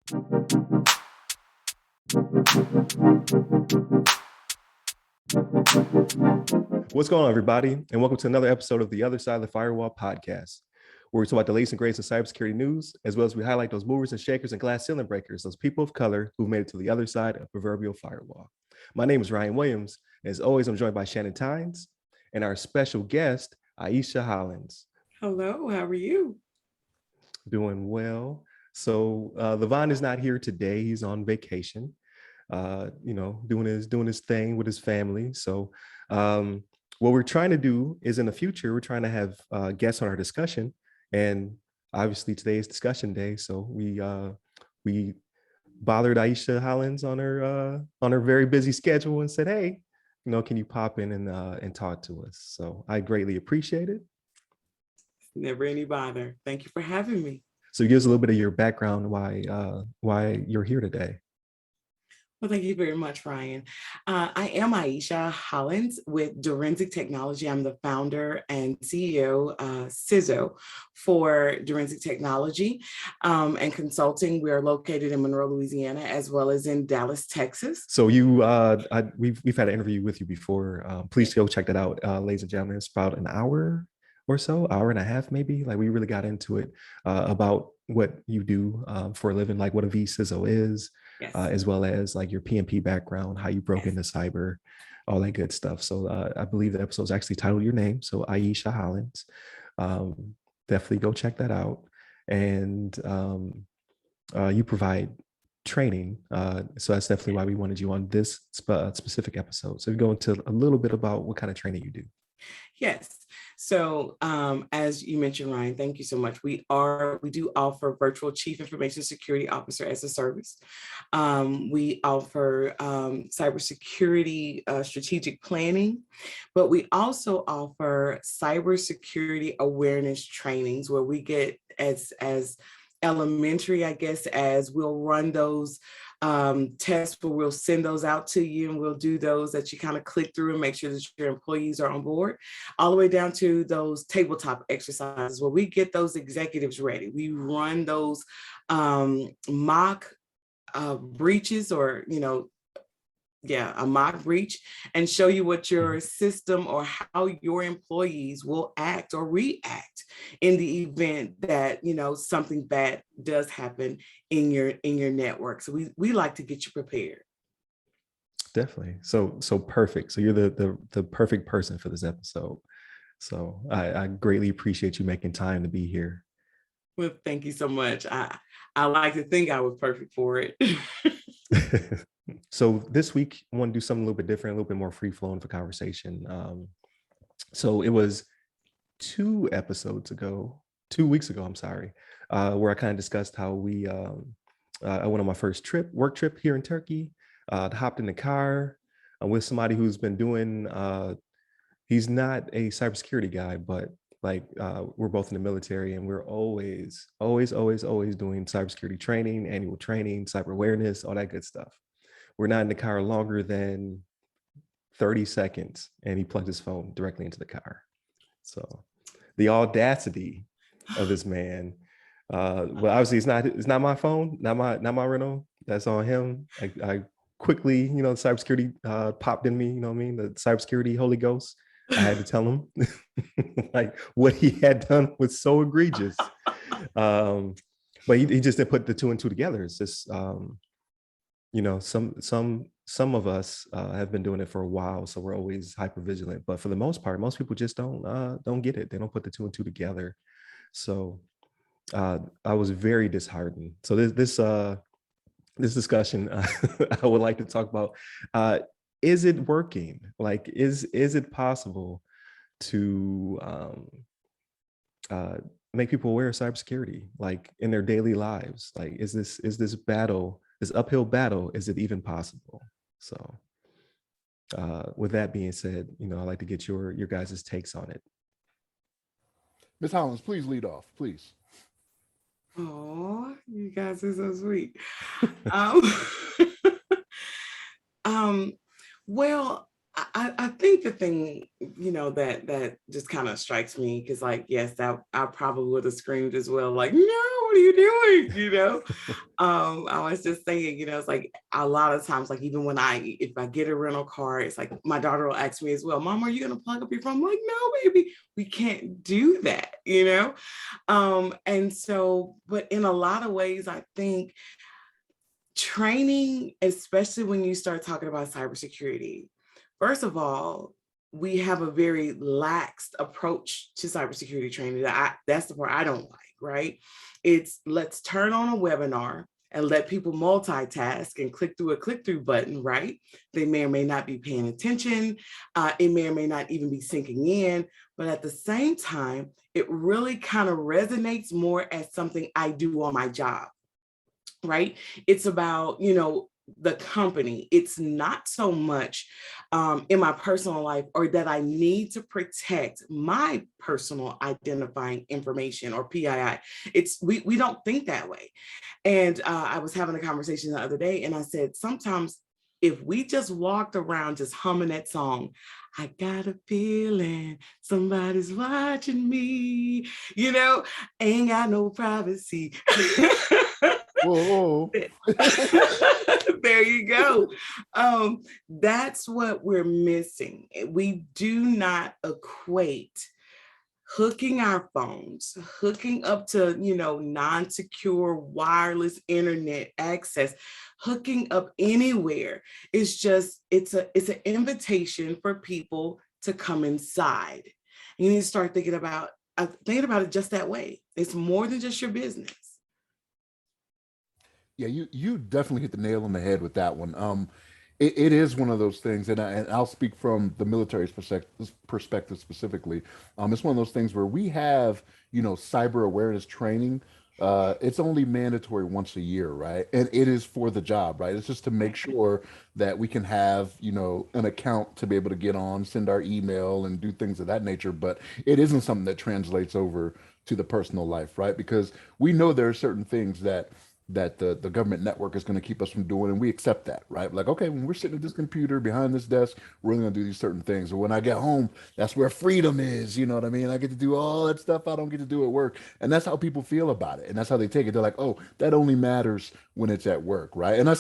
What's going on, everybody? And welcome to another episode of the Other Side of the Firewall podcast, where we talk about the latest and greatest in cybersecurity news, as well as we highlight those movers and shakers and glass ceiling breakers, those people of color who've made it to the other side of proverbial firewall. My name is Ryan Williams, and as always, I'm joined by Shannon Tynes and our special guest, Ieshea Hollins. Hello, how are you? Doing well. So Levon is not here today. He's on vacation, doing his thing with his family. So what we're trying to do is in the future, we're trying to have guests on our discussion. And obviously today is discussion day. So we bothered Ieshea Hollins on her very busy schedule and said, hey, can you pop in and talk to us? So I greatly appreciate it. Never any bother. Thank you for having me. So give us a little bit of your background, why you're here today. Well, thank you very much, Ryan. I am Ieshea Hollins with Direnzic Technology. I'm the founder and CEO, CISO for Direnzic Technology and Consulting. We are located in Monroe, Louisiana, as well as in Dallas, Texas. So we've had an interview with you before. Please go check that out, ladies and gentlemen. It's about an hour or so, hour and a half maybe. Like we really got into it about what you do for a living, like what a vCISO is, yes. As well as like your PMP background, how you broke into cyber, all that good stuff. So I believe the episode is actually titled Your Name. So Ieshea Hollins, definitely go check that out. And you provide training. So that's definitely why we wanted you on this specific episode. So we go into a little bit about what kind of training you do. Yes. So as you mentioned, Ryan, thank you so much. We do offer virtual Chief Information Security Officer as a service. We offer cybersecurity strategic planning, but we also offer cybersecurity awareness trainings where we get as elementary, I guess, as we'll run those tests where we'll send those out to you and we'll do those that you kind of click through and make sure that your employees are on board, all the way down to those tabletop exercises where we get those executives ready. We run those mock breaches or, a mock breach and show you what your system or how your employees will act or react in the event that, something bad does happen in your network. So we like to get you prepared. Definitely. So perfect. So you're the perfect person for this episode. So I greatly appreciate you making time to be here. Well, thank you so much. I like to think I was perfect for it. So this week, I want to do something a little bit different, a little bit more free flowing for conversation. So it was 2 weeks ago, I'm sorry, where I kind of discussed how I went on my first work trip here in Turkey, hopped in the car with somebody who's been doing, he's not a cybersecurity guy, but we're both in the military and we're always doing cybersecurity training, annual training, cyber awareness, all that good stuff. We're not in the car longer than 30 seconds and he plugged his phone directly into the car. So the audacity of this man, well, obviously it's not my phone, not my rental. That's on him. I quickly, the cybersecurity popped in me, the cybersecurity Holy Ghost. I had to tell him like what he had done was so egregious. But he just didn't put the 2 and 2 together. It's just, some of us have been doing it for a while, so we're always hyper vigilant. But for the most part, most people just don't get it. They don't put the 2 and 2 together. So I was very disheartened. So this discussion I would like to talk about. Is it working? Like, is it possible to make people aware of cybersecurity, like in their daily lives? Like, is this battle, this uphill battle, is it even possible? So with that being said, I'd like to get your guys' takes on it. Ms. Hollins, please lead off, please. Oh, you guys are so sweet. Well, I think the thing, that just kind of strikes me, because like, yes, that I probably would have screamed as well, like, no, what are you doing? I was just saying, it's like a lot of times, like even if I get a rental car, it's like my daughter will ask me as well, Mom, are you going to plug up your phone? I'm like, no, baby, we can't do that, And so, but in a lot of ways, I think training, especially when you start talking about cybersecurity, first of all, we have a very lax approach to cybersecurity training. That's the part I don't like, right? It's let's turn on a webinar and let people multitask and click through a click-through button, right? They may or may not be paying attention. It may or may not even be sinking in. But at the same time, it really kind of resonates more as something I do on my job, right? It's about, the company. It's not so much in my personal life, or that I need to protect my personal identifying information, or PII. We don't think that way. And I was having a conversation the other day, and I said, sometimes if we just walked around just humming that song, I got a feeling somebody's watching me, ain't got no privacy. Whoa. There you go. That's what we're missing. We do not equate hooking our phones, hooking up to, non-secure wireless internet access, hooking up anywhere. It's an invitation for people to come inside. You need to start thinking about it just that way. It's more than just your business. Yeah, you definitely hit the nail on the head with that one. It is one of those things, and I'll speak from the military's perspective specifically. It's one of those things where we have, cyber awareness training. It's only mandatory once a year, right? And it is for the job, right? It's just to make sure that we can have, an account to be able to get on, send our email, and do things of that nature. But it isn't something that translates over to the personal life, right? Because we know there are certain things that the government network is going to keep us from doing, and we accept that, right? Like, okay, when we're sitting at this computer behind this desk, we're only going to do these certain things. And when I get home, that's where freedom is, you know what I mean? I get to do all that stuff I don't get to do at work. And that's how people feel about it. And that's how they take it. They're like, oh, that only matters when it's at work, right? And I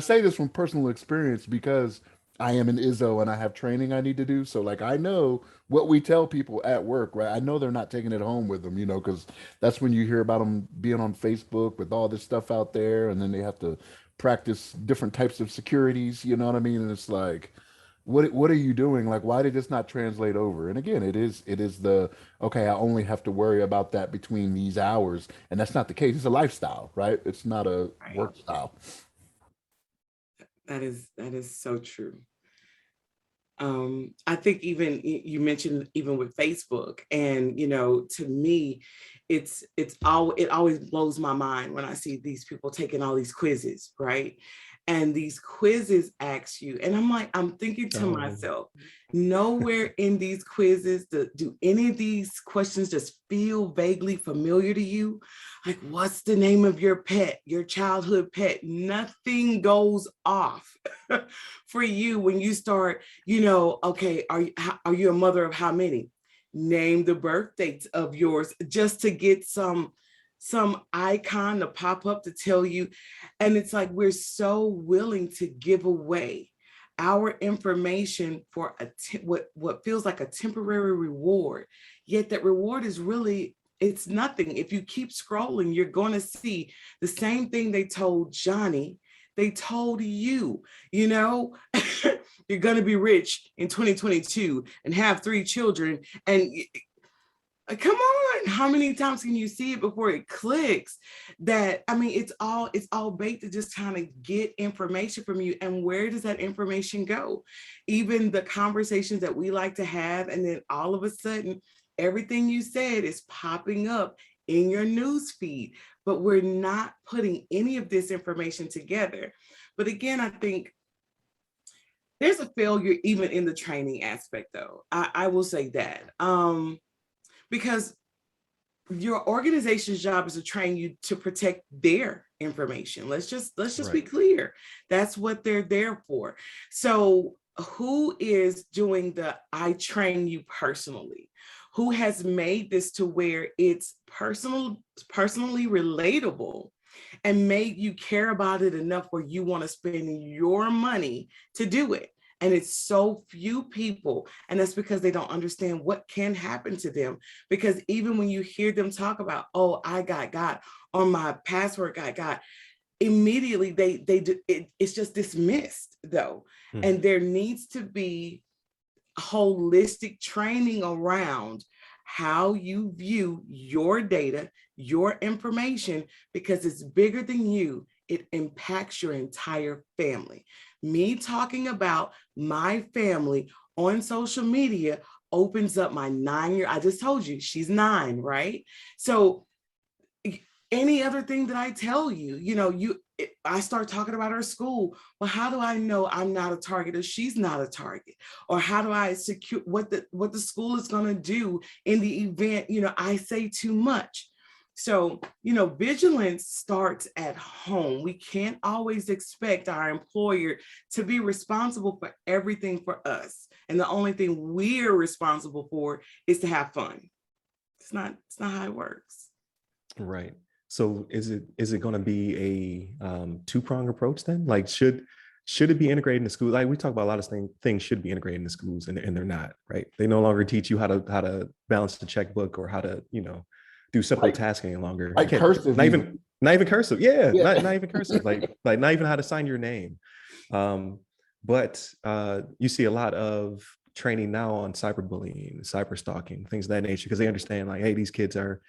say this from personal experience, because I am an ISO and I have training I need to do. So like, I know what we tell people at work, right? I know they're not taking it home with them, because that's when you hear about them being on Facebook with all this stuff out there, and then they have to practice different types of securities, you know what I mean? And it's like, what are you doing? Like, why did this not translate over? And again, it is the, okay, I only have to worry about that between these hours, and that's not the case. It's a lifestyle, right? It's not a work style. That is so true. I think even you mentioned even with Facebook, and to me, it always blows my mind when I see these people taking all these quizzes, right? And these quizzes ask you, and I'm thinking to myself, nowhere in these quizzes do any of these questions just feel vaguely familiar to you. Like, what's the name of your pet, your childhood pet? Nothing goes off for you when you start, okay, are you a mother of how many? Name the birth dates of yours, just to get some icon to pop up to tell you. And it's like, we're so willing to give away our information for what feels like a temporary reward, yet that reward is really, it's nothing. If you keep scrolling, you're going to see the same thing they told Johnny, they told you, you're going to be rich in 2022 and have 3 children. And come on, how many times can you see it before it clicks? That, it's all baked to just kind of get information from you. And where does that information go? Even the conversations that we like to have, and then all of a sudden, everything you said is popping up in your news feed, but we're not putting any of this information together. But again, I think there's a failure even in the training aspect, though. I will say that. Because your organization's job is to train you to protect their information. Let's just be clear. That's what they're there for. So who is doing the I train you personally? Who has made this to where it's personally relatable and made you care about it enough where you want to spend your money to do it? And it's so few people. And that's because they don't understand what can happen to them. Because even when you hear them talk about, oh, I got, or my password got, immediately it's just dismissed though. And there needs to be holistic training around how you view your data, your information, because it's bigger than you. It impacts your entire family. Me talking about my family on social media opens up my 9-year, I just told you she's 9, right? So any other thing that I tell you, I start talking about her school. Well, how do I know I'm not a target or she's not a target? Or how do I secure what the school is going to do in the event, I say too much? So, vigilance starts at home. We can't always expect our employer to be responsible for everything for us. And the only thing we're responsible for is to have fun. It's not how it works. Right. So is it going to be a two-pronged approach then? Like, should it be integrated in the school? Like, we talk about a lot of things should be integrated in the schools, and they're not, right? They no longer teach you how to balance the checkbook or how to, do simple tasks any longer. Like cursive, not even cursive. Yeah. Not even cursive. like not even how to sign your name. But you see a lot of training now on cyberbullying, cyber stalking, things of that nature, because they understand like, hey, these kids are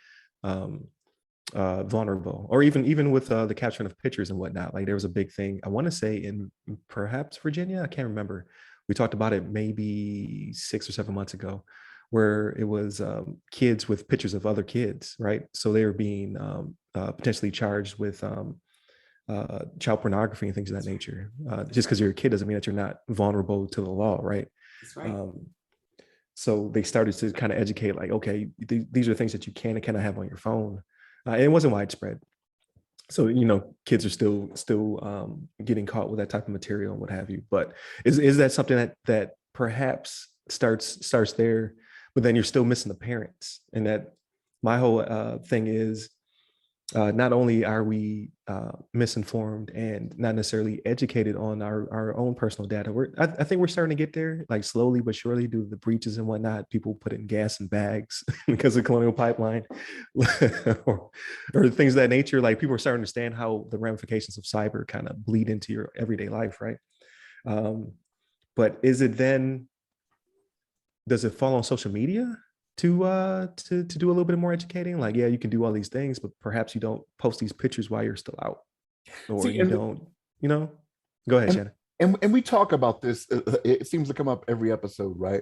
vulnerable. Or even with the capturing of pictures and whatnot. Like, there was a big thing, I want to say in perhaps Virginia, I can't remember. We talked about it maybe 6 or 7 months ago, where it was kids with pictures of other kids, right? So they were being potentially charged with child pornography and things of that nature. Just because you're a kid doesn't mean that you're not vulnerable to the law, right? That's right. So they started to kind of educate, like, okay, these are things that you can and cannot have on your phone. And it wasn't widespread. So, kids are still getting caught with that type of material and what have you. But is that something that perhaps starts there, but then you're still missing the parents? And that my whole thing is, not only are we misinformed and not necessarily educated on our own personal data, I think we're starting to get there, like slowly but surely, due to the breaches and whatnot. People putting gas in bags because of Colonial Pipeline or things of that nature. Like, people are starting to understand how the ramifications of cyber kind of bleed into your everyday life, right? But does it fall on social media to do a little bit more educating? Like, yeah, you can do all these things, but perhaps you don't post these pictures while you're still out, or you don't, go ahead, Shannon. And we talk about this. It seems to come up every episode, right?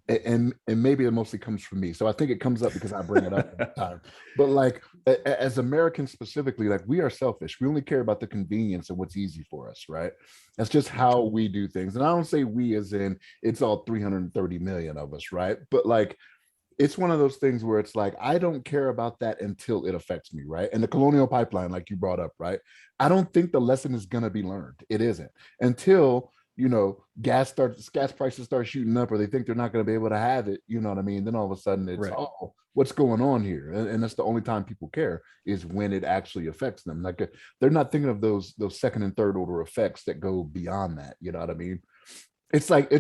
And maybe it mostly comes from me, so I think it comes up because I bring it up all the time. But like, as Americans specifically, like, we are selfish. We only care about the convenience and what's easy for us, right? That's just how we do things. And I don't say we as in it's all 330 million of us, right? But like, it's one of those things where it's like, I don't care about that until it affects me, right? And the Colonial Pipeline, like you brought up, right? I don't think the lesson is going to be learned. It isn't until, gas prices start shooting up, or they think they're not going to be able to have it. You know what I mean? Then all of a sudden it's, right, oh, what's going on here? And that's the only time people care, is when it actually affects them. Like, they're not thinking of those second and third order effects that go beyond that. You know what I mean? It's like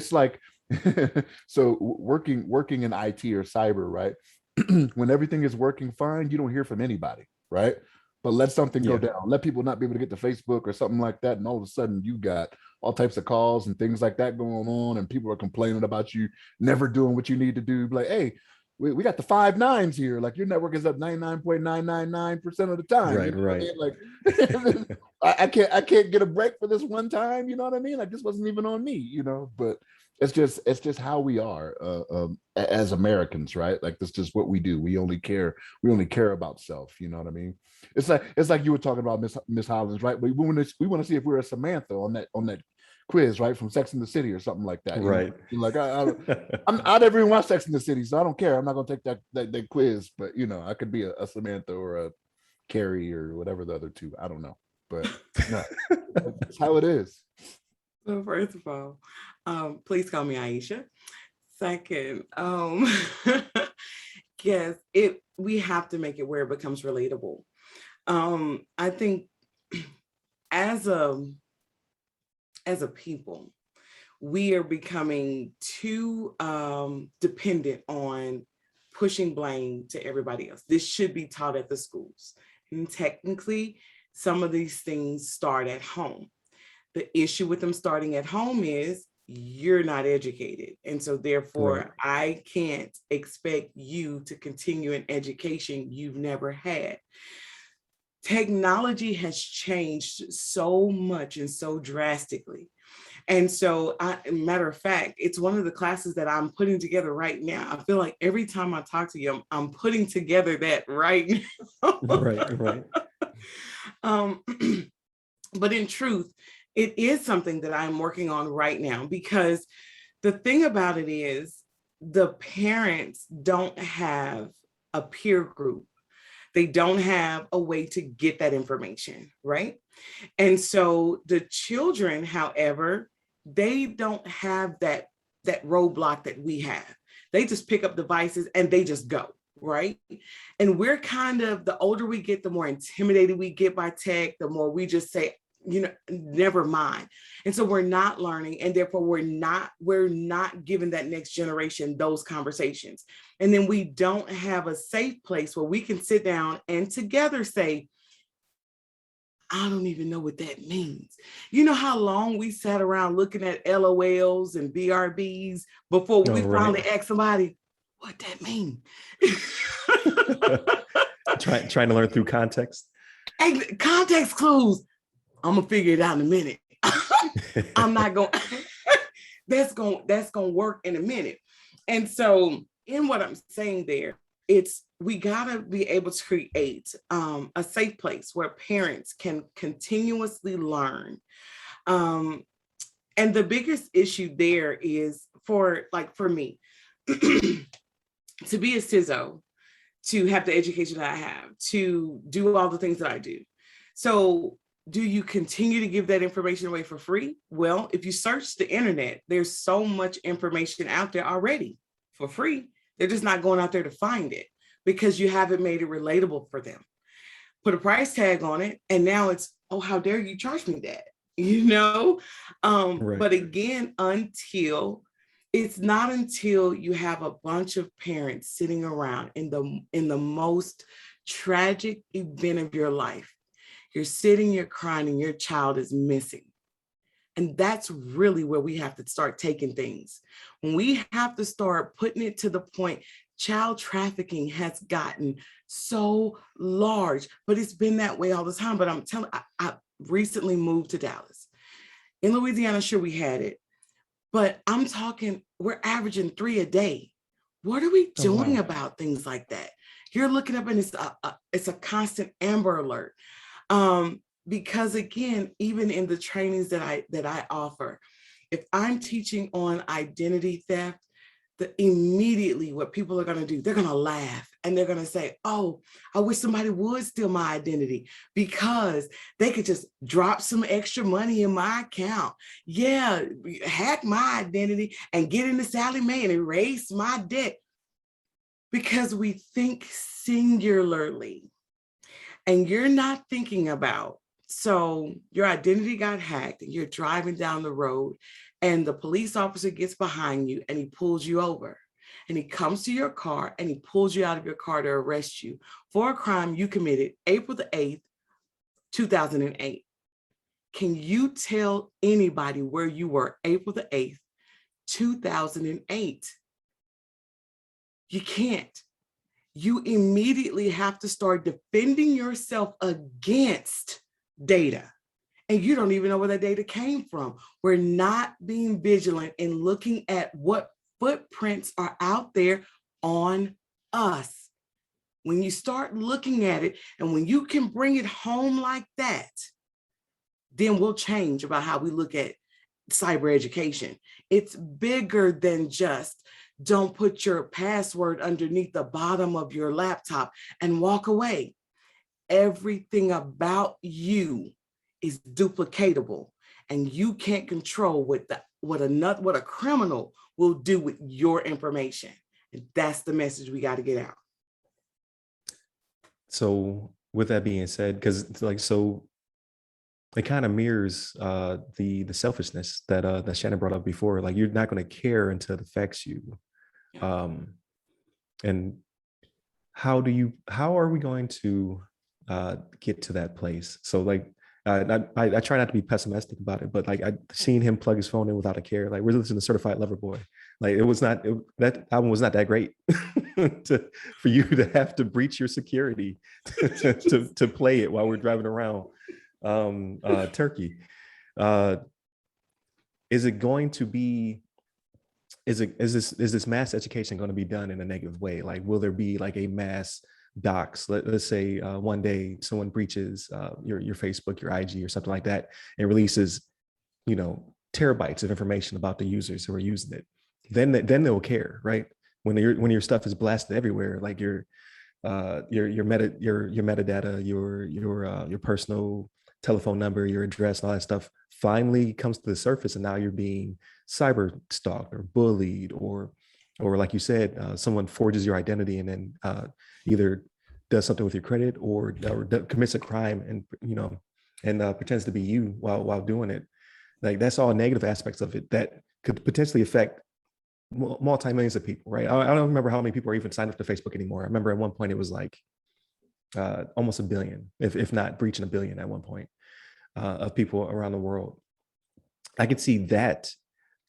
so working in IT or cyber, right? When everything is working fine, you don't hear from anybody, right? But let something go down, let people not be able to get to Facebook or something like that, and all of a sudden you got all types of calls and things like that going on, and people are complaining about you never doing what you need to do. Like, hey, we got the 5 nines here. Like, your network is up 99.999% of the time. Right, right. I mean? Like, I can't get a break for this one time. You know what I mean? Like, this wasn't even on me. But it's just how we are as Americans, right? Like, that's just what we do. We only care about self. You know what I mean? It's like you were talking about Miss Hollins, right? We want to see if we're a Samantha on that quiz, right, from Sex and the City or something like that. Right. Like, I never even watched Sex and the City, so I don't care. I'm not gonna take that quiz, but I could be a Samantha or a Carrie or whatever the other two. I don't know, but no, that's how it is. So first of all, please call me Ieshea. Second, yes, we have to make it where it becomes relatable. I think as a people, we are becoming too dependent on pushing blame to everybody else. This should be taught at the schools. And technically, some of these things start at home. The issue with them starting at home is you're not educated. And so therefore, Right. I can't expect you to continue an education you've never had. Technology has changed so much and so drastically. And so, matter of fact, it's one of the classes that I'm putting together right now. I feel like every time I talk to you, I'm putting together that right now. Right. But in truth, it is something that I'm working on right now, because the thing about it is the parents don't have a peer group. They don't have a way to get that information, right? And so the children, however, they don't have that roadblock that we have. They just pick up devices and they just go, right? And we're kind of, the older we get, the more intimidated we get by tech, the more we just say, never mind. And so we're not learning, and therefore we're not giving that next generation those conversations. And then we don't have a safe place where we can sit down and together say, I don't even know what that means. You know how long we sat around looking at LOLs and BRBs before we finally asked somebody, what that mean? Trying to learn through context. And context clues. I'm gonna figure it out in a minute. I'm not going. That's going to work in a minute. And so, in what I'm saying there, we gotta be able to create a safe place where parents can continuously learn. And the biggest issue there is for me to be a CISO, to have the education that I have, to do all the things that I do. So, do you continue to give that information away for free? Well, if you search the internet, there's so much information out there already for free. They're just not going out there to find it because you haven't made it relatable for them. Put a price tag on it, and now it's, oh, how dare you charge me that? Right. But again, it's not until you have a bunch of parents sitting around in the most tragic event of your life. You're sitting, you're crying, and your child is missing. And that's really where we have to start taking things. When we have to start putting it to the point, child trafficking has gotten so large, but it's been that way all the time. But I'm telling you, I recently moved to Dallas. In Louisiana, sure, we had it, but I'm talking, we're averaging 3 a day. What are we doing about things like that? You're looking up and it's a constant Amber Alert. Because again, even in the trainings that I offer, if I'm teaching on identity theft, immediately what people are going to do, they're going to laugh and they're going to say, oh, I wish somebody would steal my identity because they could just drop some extra money in my account. Yeah, hack my identity and get into Sally Mae and erase my debt. Because we think singularly. And you're not thinking about, so your identity got hacked and you're driving down the road and the police officer gets behind you and he pulls you over and he comes to your car and he pulls you out of your car to arrest you for a crime you committed April the 8th, 2008. Can you tell anybody where you were April the 8th, 2008? You can't. You immediately have to start defending yourself against data. And you don't even know where that data came from. We're not being vigilant in looking at what footprints are out there on us. When you start looking at it, and when you can bring it home like that, then we'll change about how we look at cyber education. It's bigger than just, don't put your password underneath the bottom of your laptop and walk away. Everything about you is duplicatable. and you can't control what a criminal will do with your information. And that's the message we got to get out. So with that being said, because like, so it kind of mirrors the selfishness that Shannon brought up before. Like, you're not going to care until it affects you. Yeah. And how are we going to get to that place? So like, I try not to be pessimistic about it, but like, I seen him plug his phone in without a care. Like, we're listening to Certified Lover Boy. Like, that album was not that great for you to have to breach your security to play it while we're driving around Turkey. Is it going to be? Is this mass education going to be done in a negative way? Like, will there be like a mass docs? Let's say one day someone breaches your Facebook, your IG, or something like that, and releases, terabytes of information about the users who are using it. Then they'll care, right? When your stuff is blasted everywhere, like your metadata, your personal telephone number, your address, all that stuff finally comes to the surface, and now you're being cyber stalked or bullied, or like you said, someone forges your identity and then either does something with your credit or commits a crime and pretends to be you while doing it. Like, that's all negative aspects of it that could potentially affect multi-millions of people, right? I don't remember how many people are even signed up to Facebook anymore. I remember at one point it was like almost a billion, if not breaching a billion at one point, of people around the world. I could see that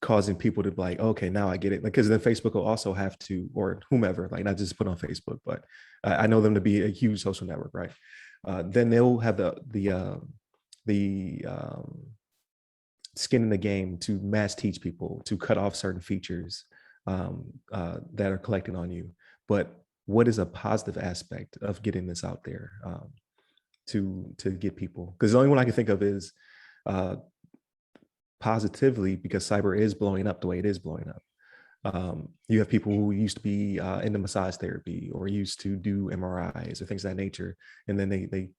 causing people to be like, okay, now I get it. Because then Facebook will also have to, or whomever, like, not just put on Facebook, but I know them to be a huge social network, right? Then they'll have the skin in the game to mass teach people to cut off certain features that are collecting on you. But what is a positive aspect of getting this out there to get people? Because the only one I can think of is positively, because cyber is blowing up the way it is blowing up. You have people who used to be into massage therapy or used to do MRIs or things of that nature, and then they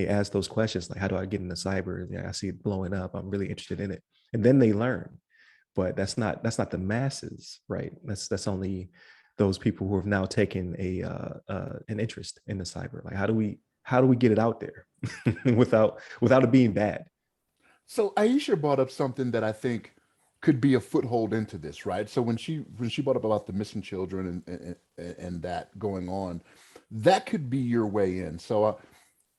ask those questions like, how do I get into cyber? Yeah, I see it blowing up. I'm really interested in it, and then they learn. But that's not the masses, right? That's only those people who have now taken an interest in the cyber. Like, how do we get it out there without it being bad? So Ieshea brought up something that I think could be a foothold into this, right? So when she brought up about the missing children and that going on, that could be your way in. So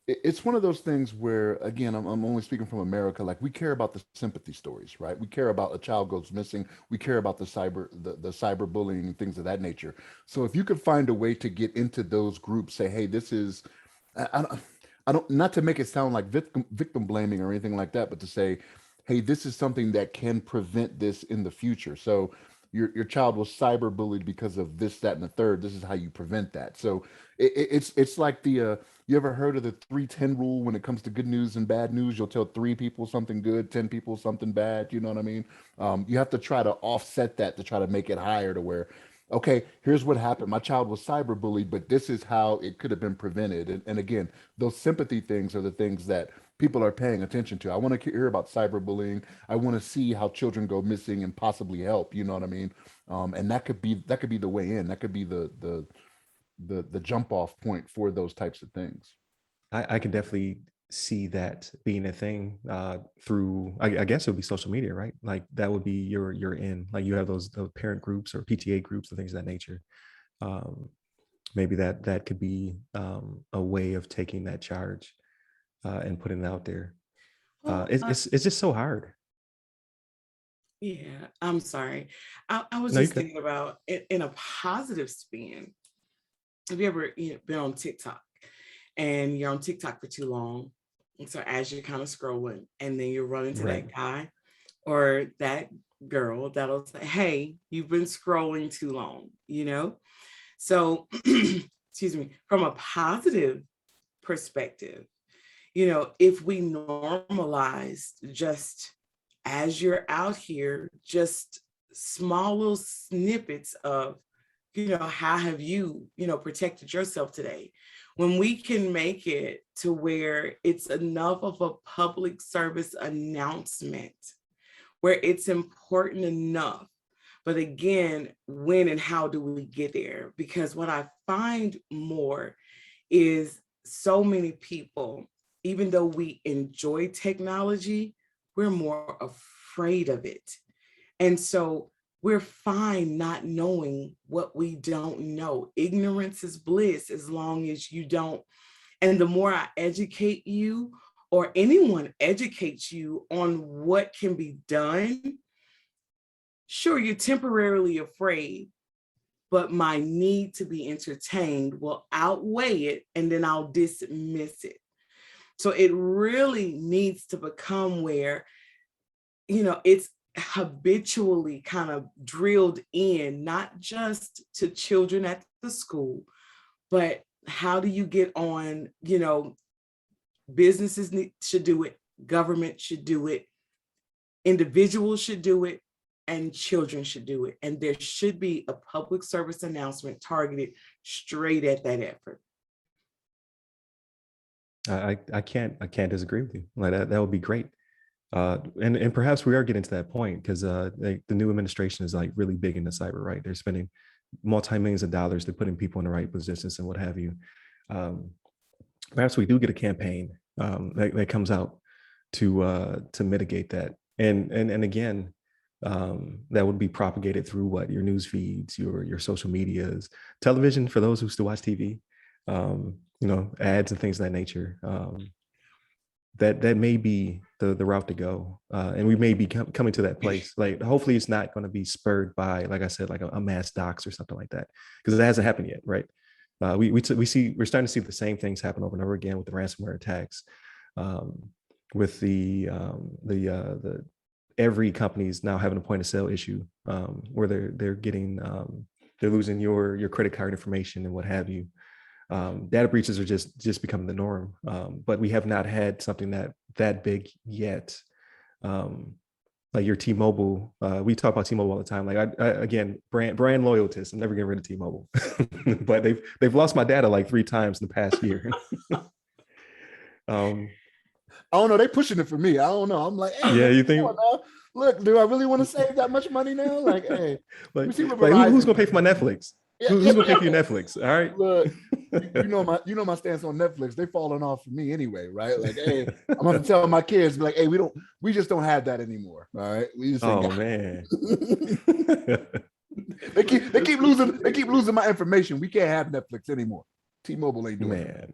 it's one of those things where, again, I'm only speaking from America. Like, we care about the sympathy stories, right? We care about a child goes missing. We care about the cyber bullying and things of that nature. So if you could find a way to get into those groups, say, hey, this is, I don't, not to make it sound like victim blaming or anything like that, but to say, hey, this is something that can prevent this in the future. So your child was cyber bullied because of this, that, and the third. This is how you prevent that. So it's like you ever heard of the 3-10 rule when it comes to good news and bad news? You'll tell 3 people something good, 10 people something bad. You know what I mean? You have to try to offset that to try to make it higher to where, okay, here's what happened. My child was cyber bullied, but this is how it could have been prevented. And again, those sympathy things are the things that people are paying attention to. I want to hear about cyberbullying. I want to see how children go missing and possibly help. You know what I mean? And that could be the way in. That could be the jump off point for those types of things. I can definitely see that being a thing through, I guess it would be social media, right? Like, that would be your in. Like, you have those parent groups or PTA groups and things of that nature. Maybe that could be a way of taking that charge and putting it out there. Well, It's just so hard. yeah, I'm sorry. I was No, you just could. thinking about it in a positive spin. Have you ever been on TikTok and you're on TikTok for too long? And so as you're kind of scrolling and then you run into Right. that guy or that girl that'll say, hey, you've been scrolling too long, So, excuse me, from a positive perspective, if we normalize just as you're out here, just small little snippets of, how have you, protected yourself today? when we can make it to where it's enough of a public service announcement, where it's important enough. But again, when and how do we get there? Because what I find more is so many people, even though we enjoy technology, we're more afraid of it. And so we're fine not knowing what we don't know. Ignorance is bliss as long as you don't. And the more I educate you, or anyone educates you on what can be done, sure, you're temporarily afraid, but my need to be entertained will outweigh it, and then I'll dismiss it. So it really needs to become where, it's habitually kind of drilled in, not just to children at the school, but how do you get on, businesses should do it, government should do it, individuals should do it, and children should do it. And there should be a public service announcement targeted straight at that effort. I can't disagree with you. Like that would be great. And perhaps we are getting to that point because the new administration is like really big into cyber, right? They're spending multi-millions of dollars to putting people in the right positions and what have you. Perhaps we do get a campaign that comes out to mitigate that. And again, that would be propagated through what? Your news feeds, your social medias, television for those who still watch TV, ads and things of that nature. That may be the route to go. And we may be coming to that place. Like, hopefully it's not going to be spurred by, like I said, like a mass dox or something like that, because it hasn't happened yet, right? We're starting to see the same things happen over and over again with the ransomware attacks, with the every company's now having a point of sale issue, where they're losing your credit card information and what have you. Data breaches are just becoming the norm, but we have not had something that big yet. Like your T-Mobile, we talk about T-Mobile all the time. Like I again, brand loyalist. I'm never getting rid of T-Mobile, but they've lost my data like 3 times in the past year. I don't know. They pushing it for me. I don't know. I'm like, hey, yeah, you think? Look, do I really want to save that much money now? Like, hey, like who's gonna pay for my Netflix? Yeah, who's gonna pay for your Netflix? All right. Look, you know my stance on Netflix. They falling off for me anyway, right? Like, hey, I'm gonna tell my kids, be like, hey, we just don't have that anymore. All right. We just man. they keep losing my information. We can't have Netflix anymore. T-Mobile ain't doing it.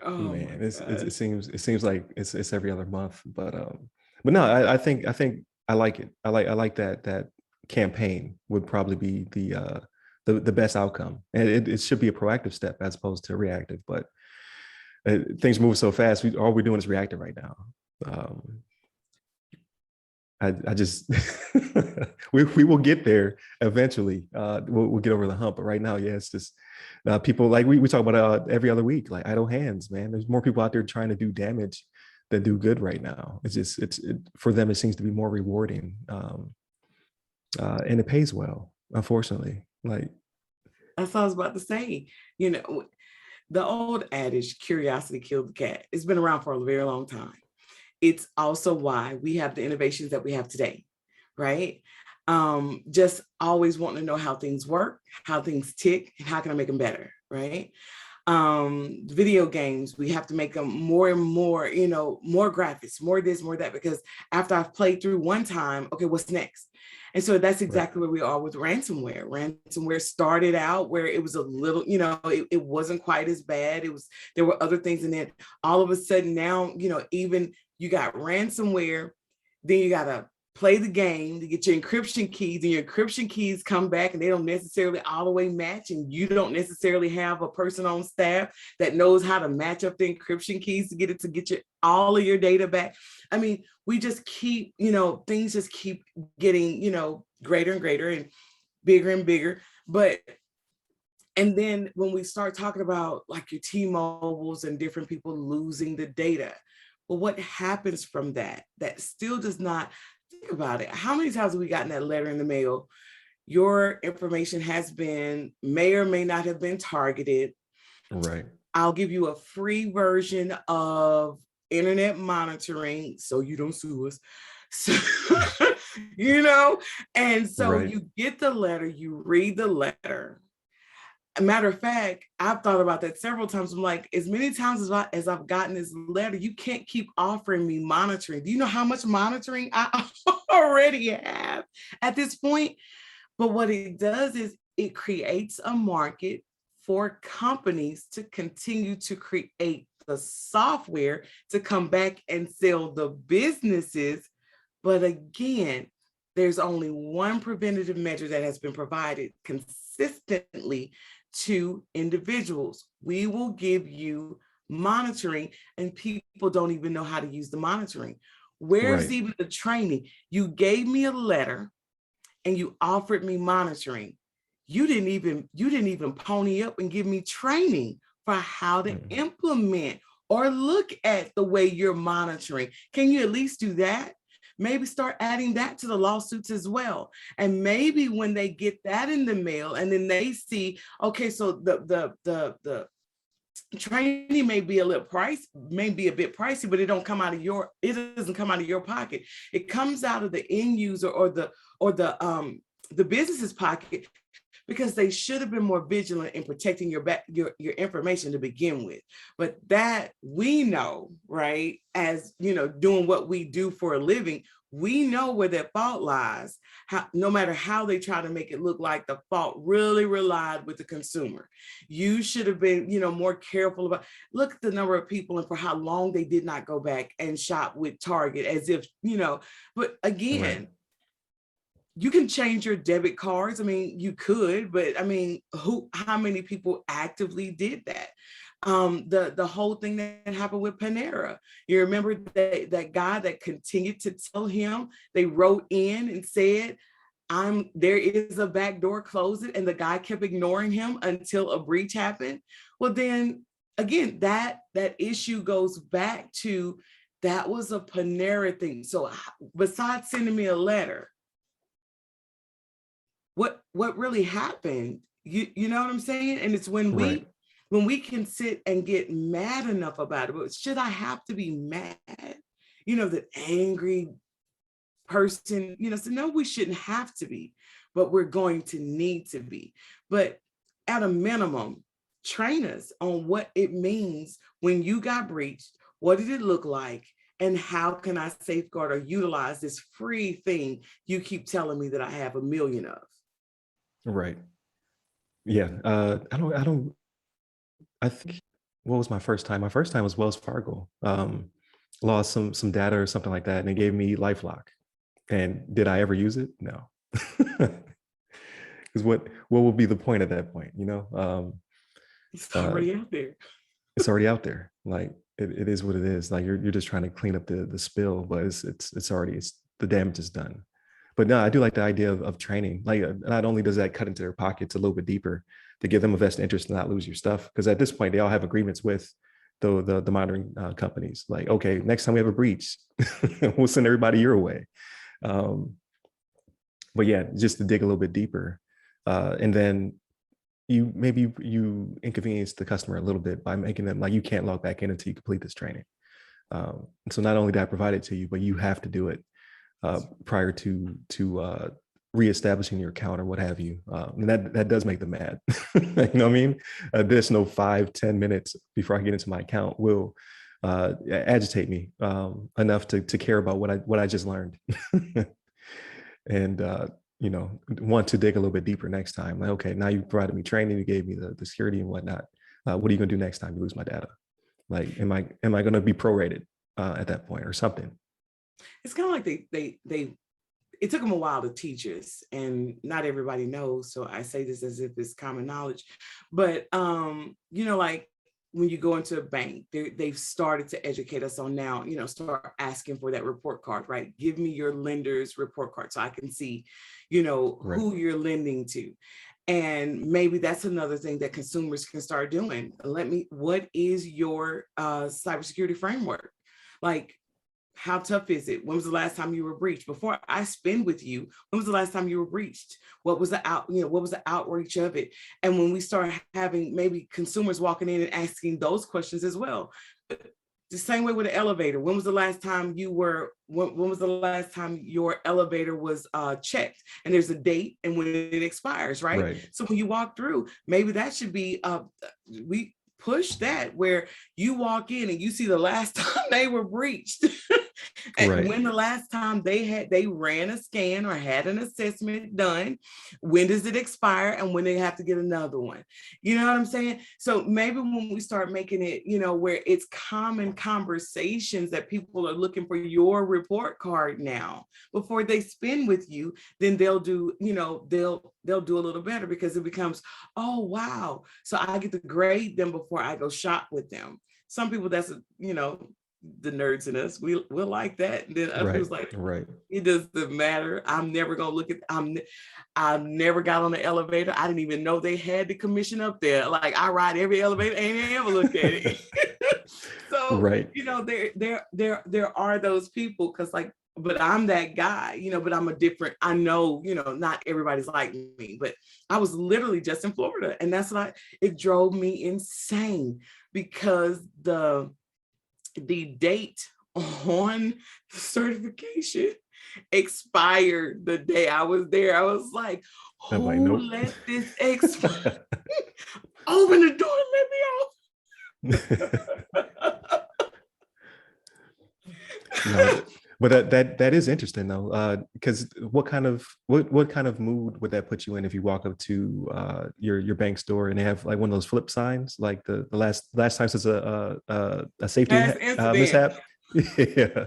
Man, it seems like it's every other month, but no, I think I like it. I like that campaign would probably be the best outcome, and it should be a proactive step as opposed to reactive. But things move so fast. All we're doing is reacting right now. I just we will get there eventually. We'll get over the hump, but right now, yeah, it's just people like we talk about every other week, like idle hands, man. There's more people out there trying to do damage than do good right now. It's for them, it seems to be more rewarding, and it pays well, unfortunately. Like, that's what I was about to say. The old adage, curiosity killed the cat. It's been around for a very long time. It's also why we have the innovations that we have today, right? Just always wanting to know how things work, how things tick, and how can I make them better, right? Video games, we have to make them more and more, more graphics, more this, more that, because after I've played through one time, okay, what's next? And so that's exactly where we are with ransomware. Ransomware started out where it was a little, it wasn't quite as bad. There were other things. And then all of a sudden now, even you got ransomware, then you got to play the game to get your encryption keys, and your encryption keys come back and they don't necessarily all the way match, and you don't necessarily have a person on staff that knows how to match up the encryption keys to get all of your data back. I mean, we just keep, things just keep getting, greater and greater and bigger. And then when we start talking about like your T-Mobiles and different people losing the data, well, what happens from that? That still does not. Think about it. How many times have we gotten that letter in the mail? Your information may or may not have been targeted. Right. I'll give you a free version of internet monitoring so you don't sue us. So, and so Right. you get the letter, you read the letter. A matter of fact, I've thought about that several times. I'm like, as many times as I've gotten this letter, you can't keep offering me monitoring. Do you know how much monitoring I already have at this point? But what it does is it creates a market for companies to continue to create the software to come back and sell the businesses. But again, there's only one preventative measure that has been provided consistently to individuals. We will give you monitoring, and people don't even know how to use the monitoring. Where's Right. even the training? You gave me a letter and you offered me monitoring. You didn't even pony up and give me training for how to implement or look at the way you're monitoring. Can you at least do that? Maybe start adding that to the lawsuits as well. And maybe when they get that in the mail and then they see, okay, so the training may be a little price, may be a bit pricey, but it doesn't come out of your pocket. It comes out of the end user or the business's pocket, because they should have been more vigilant in protecting your information to begin with. But that we know, right, as doing what we do for a living, we know where that fault lies. No matter how they try to make it look like the fault really relied with the consumer. You should have been, more careful about, look at the number of people and for how long they did not go back and shop with Target, as if, but again, Right. you can change your debit cards. I mean, you could, but I mean, how many people actively did that? The whole thing that happened with Panera. You remember that guy that continued to tell him, they wrote in and said, there is a back door, close it. And the guy kept ignoring him until a breach happened. Well, then again, that issue goes back to, that was a Panera thing. So besides sending me a letter, what really happened? You know what I'm saying? And it's when we can sit and get mad enough about it. But should I have to be mad? The angry person, so no, we shouldn't have to be, but we're going to need to be. But at a minimum, train us on what it means when you got breached. What did it look like? And how can I safeguard or utilize this free thing you keep telling me that I have a million of? Right. Yeah. I think, what was my first time? My first time was Wells Fargo. Lost some data or something like that, and they gave me LifeLock. And did I ever use it? No. Because what would be the point at that point? It's already out there. It's already out there. Like it is what it is. Like you're just trying to clean up the spill, but it's already, the damage is done. But no, I do like the idea of training. Like not only does that cut into their pockets a little bit deeper to give them a vested interest to not lose your stuff, because at this point they all have agreements with the monitoring companies. Like, okay, next time we have a breach, we'll send everybody your way. But yeah, just to dig a little bit deeper, and then you inconvenience the customer a little bit by making them like, you can't log back in until you complete this training. So not only did I provide it to you, but you have to do it prior to reestablishing your account or what have you. And that does make them mad. You know what I mean? Additional 5-10 minutes before I get into my account will agitate me enough to care about what I just learned. And want to dig a little bit deeper next time. Like, okay, now you provided me training, you gave me the security and whatnot. What are you gonna do next time you lose my data? Like, am I gonna be prorated at that point or something? It's kind of like it took them a while to teach us, and not everybody knows. So I say this as if it's common knowledge, but like when you go into a bank, they've started to educate us on now, start asking for that report card, right? Give me your lender's report card so I can see, Right. who you're lending to. And maybe that's another thing that consumers can start doing. What is your cybersecurity framework? Like, how tough is it? When was the last time you were breached? Before I spend with you, when was the last time you were breached? What was what was the outreach of it? And when we start having maybe consumers walking in and asking those questions as well. The same way with the elevator. When was the last time when was the last time your elevator was checked? And there's a date and when it expires, right? So when you walk through, maybe that should be, we push that where you walk in and you see the last time they were breached. And when the last time they ran a scan or had an assessment done, when does it expire and when they have to get another one? You know what I'm saying? So maybe when we start making it, where it's common conversations that people are looking for your report card now before they spend with you, then they'll do, they'll do a little better, because it becomes, oh, wow. So I get to grade them before I go shop with them. Some people, that's, the nerds in us, we'll like that. And then others like, it doesn't matter. I'm never gonna look at, I never got on the elevator. I didn't even know they had the commission up there. Like, I ride every elevator, ain't ever looked at it. So, there are those people, because but I'm that guy, but I'm a different, I know, not everybody's like me, but I was literally just in Florida, and that's like, it drove me insane, because the date on the certification expired the day I was there. I was like, who let this expire? Open the door and let me off. But that is interesting though, because what kind of mood would that put you in if you walk up to your bank store and they have like one of those flip signs, like the last time since a safety mishap? Yeah.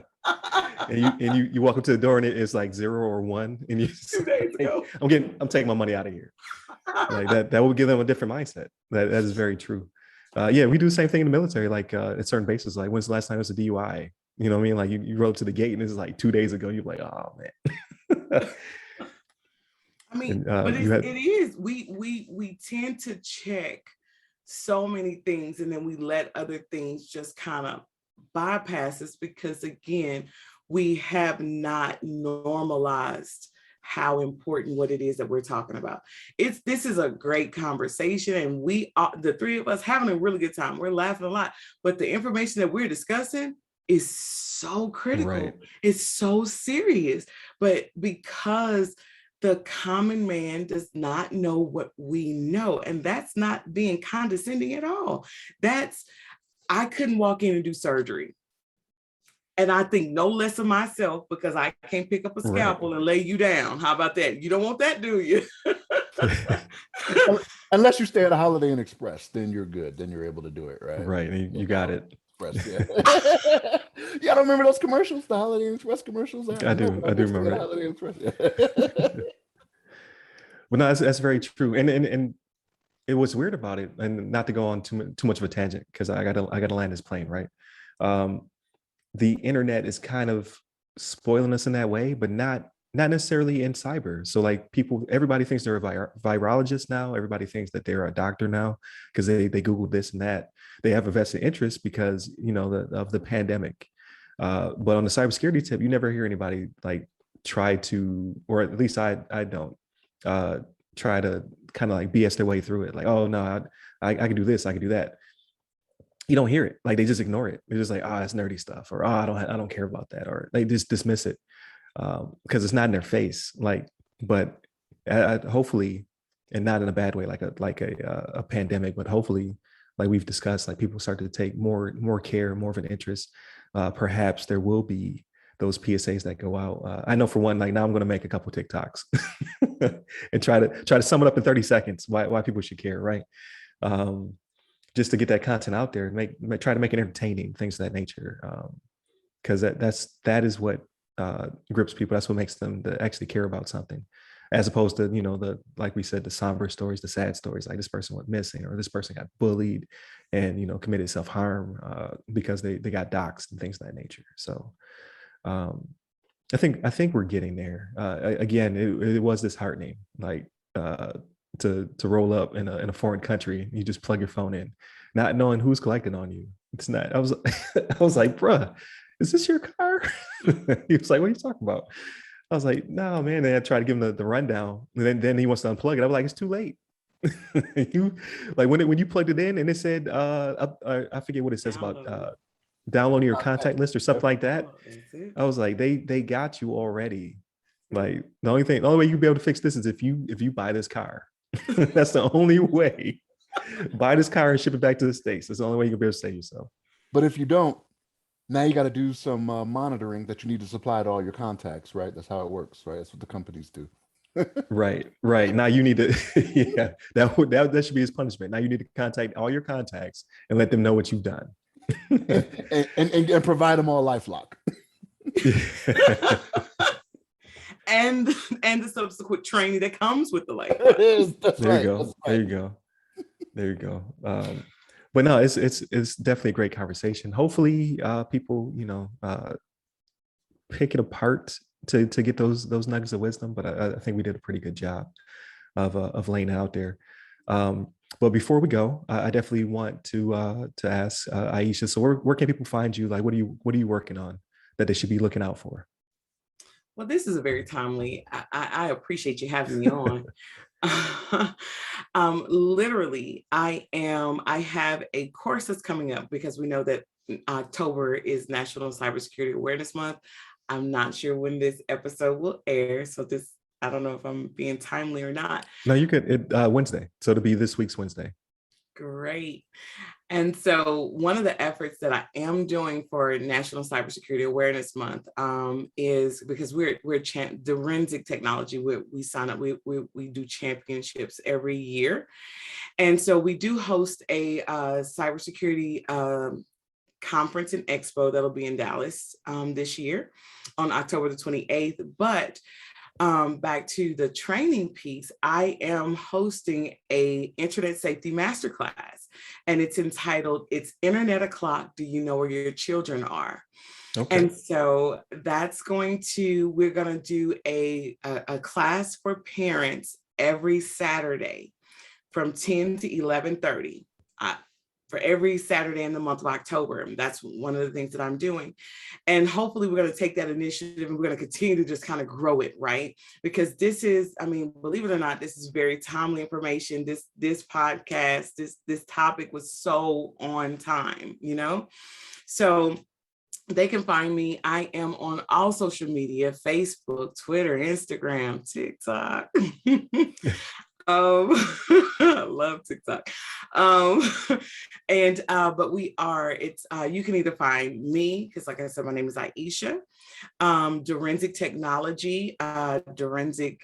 And you walk up to the door and it's like 0 or 1, and you just, 2 days ago. I'm taking my money out of here. Like that would give them a different mindset. That is very true. Yeah, we do the same thing in the military. Like at certain bases, like when's the last time it was a DUI? You know what I mean? Like you roll up to the gate and it's like 2 days ago. You're like, oh man. I mean, but it is. We tend to check so many things, and then we let other things just kind of bypass us, because again, we have not normalized how important what it is that we're talking about. This is a great conversation, and we are, the three of us, having a really good time. We're laughing a lot, but the information that we're discussing is so critical. It's so serious, but because the common man does not know what we know, and that's not being condescending at all. I couldn't walk in and do surgery, and I think no less of myself, because I can't pick up a scalpel and lay you down. How about that? You don't want that, do you? Unless you stay at a Holiday Inn Express, then you're good. Then you're able to do it, right? Right, you got it. Yeah. Y'all don't remember those commercials, the Holiday Inn Express commercials? I do remember that. Holiday Inn Express. But no, that's very true. And it was weird about it, and not to go on too much of a tangent, because I gotta land this plane, right? The internet is kind of spoiling us in that way, but not necessarily in cyber. So like everybody thinks they're a virologist now. Everybody thinks that they're a doctor now, because they Googled this and that. They have a vested interest because, of the pandemic. But on the cybersecurity tip, you never hear anybody like try to, or at least I don't, try to kind of like BS their way through it. Like, oh no, I can do this, I can do that. You don't hear it. Like they just ignore it. They're just like, it's nerdy stuff, or I don't care about that, or they just dismiss it because it's not in their face. Like, but hopefully, and not in a bad way, like a pandemic, but hopefully, like we've discussed, like people start to take more care, more of an interest. Perhaps there will be those PSAs that go out. I know for one, like now I'm going to make a couple TikToks and try to sum it up in 30 seconds why people should care, right? Just to get that content out there, try to make it entertaining, things of that nature. Because that is what grips people. That's what makes them to actually care about something, as opposed to like we said, the somber stories, the sad stories, like this person went missing, or this person got bullied and committed self-harm because they got doxxed and things of that nature. So I think we're getting there. Again, it was disheartening, like to roll up in a foreign country. You just plug your phone in, not knowing who's collecting on you. It's not. I was like, bruh, is this your car? He was like, what are you talking about? I was like, no, man. And I tried to give him the rundown. And then he wants to unplug it. I was like, it's too late. You like when you plugged it in and it said I forget what it says about downloading your contact list or something like that. I was like, they got you already. Like the only way you'll be able to fix this is if you buy this car. That's the only way. Buy this car and ship it back to the States. That's the only way you'll be able to save yourself. But if you don't, now you got to do some monitoring that you need to supply to all your contacts, right? That's how it works, right? That's what the companies do. Right. Now you need to, yeah, that should be his punishment. Now you need to contact all your contacts and let them know what you've done. and provide them all LifeLock. and the subsequent training that comes with the LifeLock. There you go. But no, it's definitely a great conversation. Hopefully people, pick it apart to get those nuggets of wisdom. But I think we did a pretty good job of laying it out there. But before we go, I definitely want to ask Ieshea. So where can people find you? Like, what are you working on that they should be looking out for? Well, this is a very timely. I appreciate you having me on. Literally, I have a course that's coming up because we know that October is National Cybersecurity Awareness Month. I'm not sure when this episode will air, so I don't know if I'm being timely or not. No, you could Wednesday. So it'll be this week's Wednesday. Great. And so one of the efforts that I am doing for National Cybersecurity Awareness Month is because we're Direnzic technology. We sign up, we do championships every year. And so we do host a cybersecurity conference and expo that'll be in Dallas this year on October the 28th. But back to the training piece, I am hosting a internet safety masterclass, and it's entitled, "It's Internet O'Clock, Do You Know Where Your Children Are?" Okay. And so we're going to do a class for parents every Saturday from 10 to 11:30. For every Saturday in the month of October. And that's one of the things that I'm doing. And hopefully we're going to take that initiative and we're going to continue to just kind of grow it, right? Because this is, believe it or not, this is very timely information. This podcast, this topic was so on time, So they can find me. I am on all social media: Facebook, Twitter, Instagram, TikTok. I love TikTok. But you can either find me, because like I said, my name is Ieshea, Direnzic Technology, Direnzic,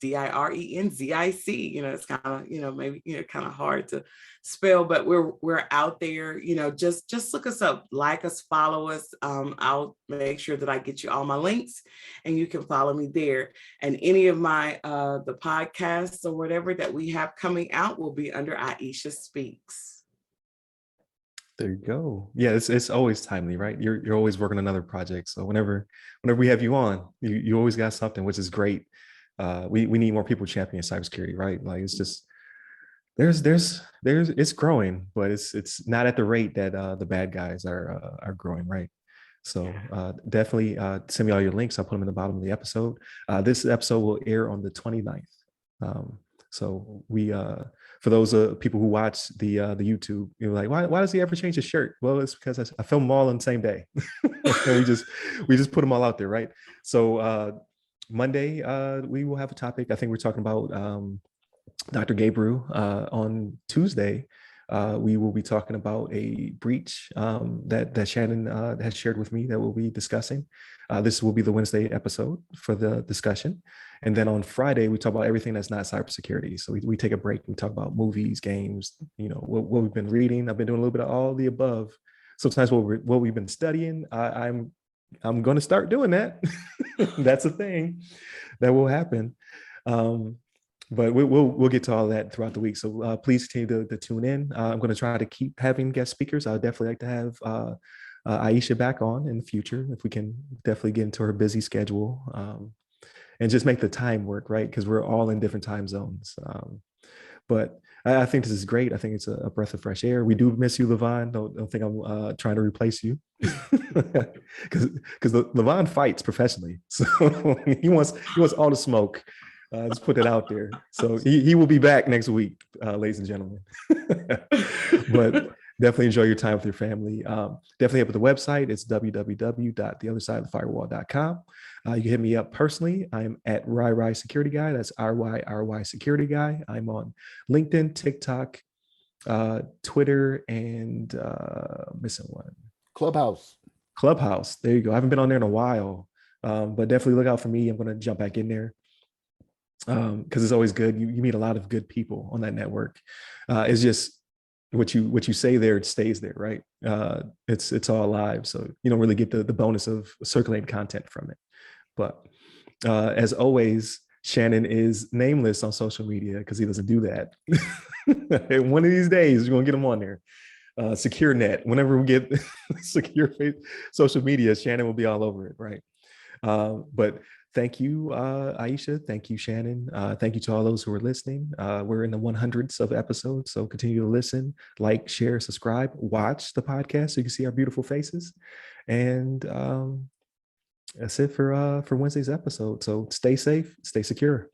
Direnzic, it's kind of, maybe, kind of hard to spell, but we're out there, just look us up, like us, follow us. I'll make sure that I get you all my links and you can follow me there. And any of my, the podcasts or whatever that we have coming out will be under IesheaSpeaks. There you go. Yeah, it's always timely, right? You're always working on another project. So whenever we have you on, you always got something, which is great. We need more people championing cybersecurity, right? Like it's just there's it's growing, but it's not at the rate that the bad guys are growing, right? So definitely send me all your links. I'll put them in the bottom of the episode. This episode will air on the 29th. So we for those people who watch the YouTube, you're like, why does he ever change his shirt? Well, it's because I film them all on the same day. And we just put them all out there, right? So Monday we will have a topic. I think we're talking about Dr. Gabriel. On Tuesday, we will be talking about a breach that Shannon has shared with me that we'll be discussing. This will be the Wednesday episode for the discussion. And then on Friday, we talk about everything that's not cybersecurity. So we take a break. We talk about movies, games, what we've been reading. I've been doing a little bit of all the above. Sometimes what we've been studying, I'm going to start doing that. That's a thing that will happen. But we'll get to all that throughout the week. So please continue to tune in. I'm going to try to keep having guest speakers. I'd definitely like to have Ieshea back on in the future, if we can definitely get into her busy schedule and just make the time work, right? Because we're all in different time zones. But I think this is great. I think it's a breath of fresh air. We do miss you, Levon. Don't think I'm trying to replace you, because Levon fights professionally, so he wants all the smoke. Let's put it out there. So he will be back next week, ladies and gentlemen. But definitely enjoy your time with your family. Definitely up at the website. It's www.theothersideofthefirewall.com. You can hit me up personally. I'm at RY Security Guy. That's RY Security Guy. I'm on LinkedIn, TikTok, Twitter, and missing one. Clubhouse. There you go. I haven't been on there in a while, but definitely look out for me. I'm going to jump back in there, because it's always good. You meet a lot of good people on that network. It's just what you say there, it stays there, right? It's all live, so you don't really get the bonus of circulating content from it. But as always, Shannon is nameless on social media because he doesn't do that. And one of these days, we're gonna get him on there. Secure net. Whenever we get secure social media, Shannon will be all over it, right? But thank you, Ieshea. Thank you, Shannon. Thank you to all those who are listening. We're in the 100s of episodes, so continue to listen, like, share, subscribe, watch the podcast so you can see our beautiful faces. And that's it for Wednesday's episode. So stay safe, stay secure.